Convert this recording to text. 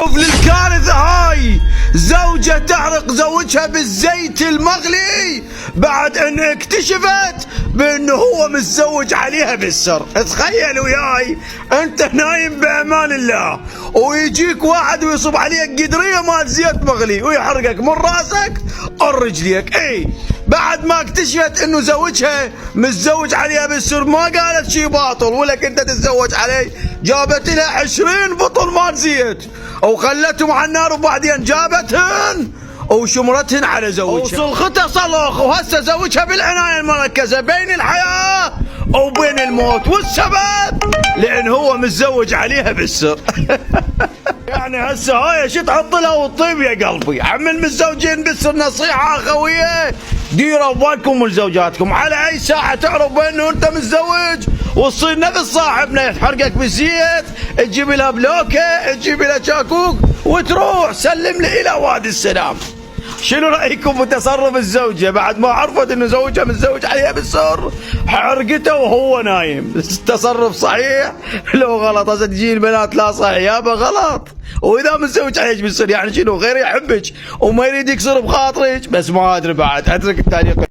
للكارثة هاي زوجة تحرق زوجها بالزيت المغلي بعد ان اكتشفت بانه هو متزوج عليها بالسر. تخيل وياي انت نايم بامان الله ويجيك واحد ويصب عليك قدرية مال زيت مغلي ويحرقك من راسك الرجليك. اي بعد ما اكتشفت انه زوجها متزوج عليها بالسر ما قالت شي باطل ولا كنت تتزوج عليه، جابت لها 20 بطل مال زيت وخلتهم على النار وبعدين جابتهن وشمرتهن على زوجها وصلختها صلخ وهسه زوجها بالعناية المركزة بين الحياة وبين الموت، والسبب لان هو متزوج عليها بالسر. يعني هسه هاي شو تحط لها والطيب يا قلبي؟ عم المتزوجين بالسر نصيحة اخوية ديروا بالكم ولزوجاتكم، على اي ساعة تعرف بانه انت متزوج وتصير نفس صاحبنا يحرقك بالزيت تجيب لها بلوكة تجيب لها شاكوك وتروح سلم لي الى وادي السلام. شنو رايكم بتصرف الزوجه بعد ما عرفت انه زوجها متزوج عليها بالسر حرقته وهو نايم؟ تصرف صحيح لو غلط؟ هسه تجي البنات لا صحيح يابا غلط، واذا متزوج عليك بالسر يعني شنو غير يحبك وما يريد يكسر بخاطرك؟ بس ما ادري بعد اترك التعليق.